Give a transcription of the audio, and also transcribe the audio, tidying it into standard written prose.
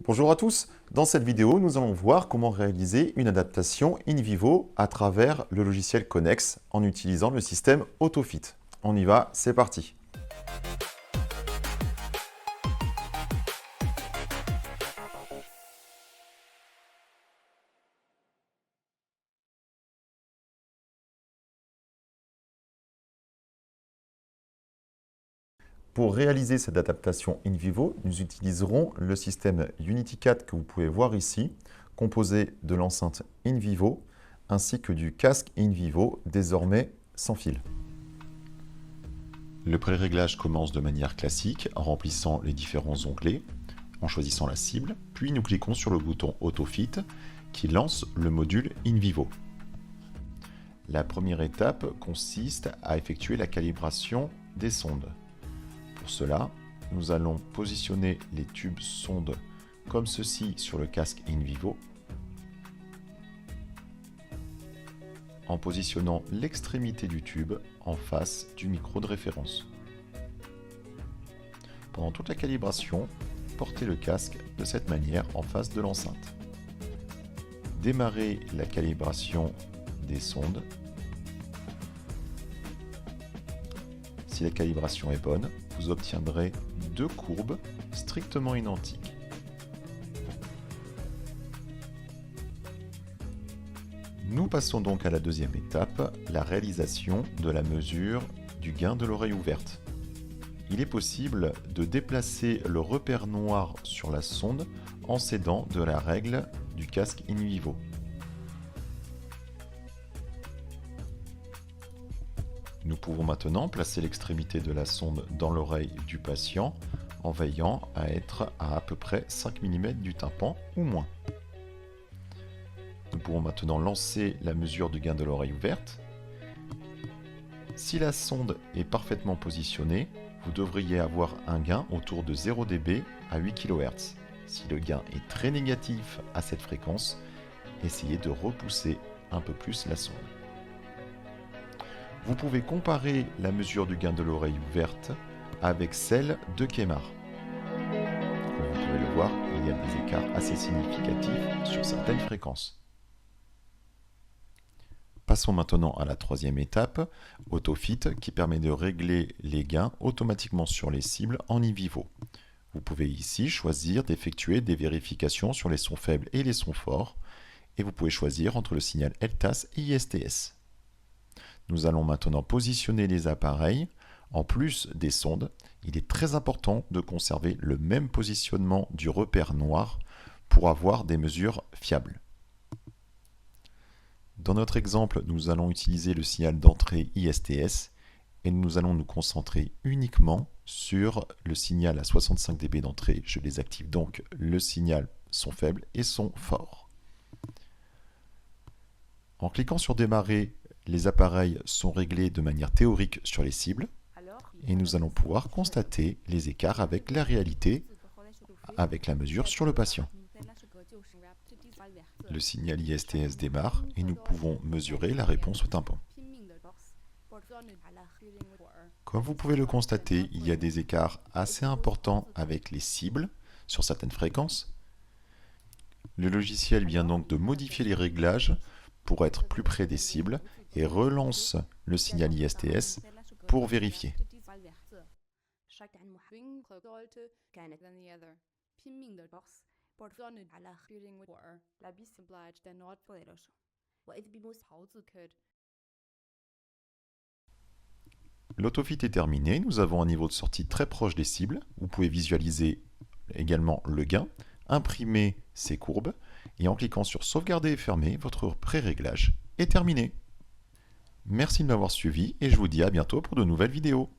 Bonjour à tous, dans cette vidéo nous allons voir comment réaliser une adaptation in vivo à travers le logiciel Connex en utilisant le système AutoFit. On y va, c'est parti. Pour réaliser cette adaptation in vivo, nous utiliserons le système Unity 4 que vous pouvez voir ici, composé de l'enceinte in vivo ainsi que du casque in vivo, désormais sans fil. Le pré-réglage commence de manière classique en remplissant les différents onglets, en choisissant la cible, puis nous cliquons sur le bouton AutoFit qui lance le module in vivo. La première étape consiste à effectuer la calibration des sondes. Pour cela, nous allons positionner les tubes sondes comme ceci sur le casque in vivo, en positionnant l'extrémité du tube en face du micro de référence. Pendant toute la calibration, portez le casque de cette manière en face de l'enceinte. Démarrez la calibration des sondes. Si la calibration est bonne, vous obtiendrez deux courbes strictement identiques. Nous passons donc à la deuxième étape, la réalisation de la mesure du gain de l'oreille ouverte. Il est possible de déplacer le repère noir sur la sonde en s'aidant de la règle du casque in vivo. Nous pouvons maintenant placer l'extrémité de la sonde dans l'oreille du patient en veillant à être à peu près 5 mm du tympan ou moins. Nous pouvons maintenant lancer la mesure du gain de l'oreille ouverte. Si la sonde est parfaitement positionnée, vous devriez avoir un gain autour de 0 dB à 8 kHz. Si le gain est très négatif à cette fréquence, essayez de repousser un peu plus la sonde. Vous pouvez comparer la mesure du gain de l'oreille ouverte avec celle de Kemar. Comme vous pouvez le voir, il y a des écarts assez significatifs sur certaines fréquences. Passons maintenant à la troisième étape, AutoFit, qui permet de régler les gains automatiquement sur les cibles en in vivo. Vous pouvez ici choisir d'effectuer des vérifications sur les sons faibles et les sons forts, et vous pouvez choisir entre le signal LTAS et ISTS. Nous allons maintenant positionner les appareils. En plus des sondes, il est très important de conserver le même positionnement du repère noir pour avoir des mesures fiables. Dans notre exemple, nous allons utiliser le signal d'entrée ISTS et nous allons nous concentrer uniquement sur le signal à 65 dB d'entrée. Je désactive donc le signal son faible et son fort. En cliquant sur démarrer, les appareils sont réglés de manière théorique sur les cibles et nous allons pouvoir constater les écarts avec la réalité, avec la mesure sur le patient. Le signal ISTS démarre et nous pouvons mesurer la réponse au tympan. Comme vous pouvez le constater, il y a des écarts assez importants avec les cibles sur certaines fréquences. Le logiciel vient donc de modifier les réglages pour être plus près des cibles et relance le signal ISTS pour vérifier. L'autofit est terminé, nous avons un niveau de sortie très proche des cibles. Vous pouvez visualiser également le gain, imprimer ces courbes et en cliquant sur sauvegarder et fermer, votre pré-réglage est terminé. Merci de m'avoir suivi et je vous dis à bientôt pour de nouvelles vidéos.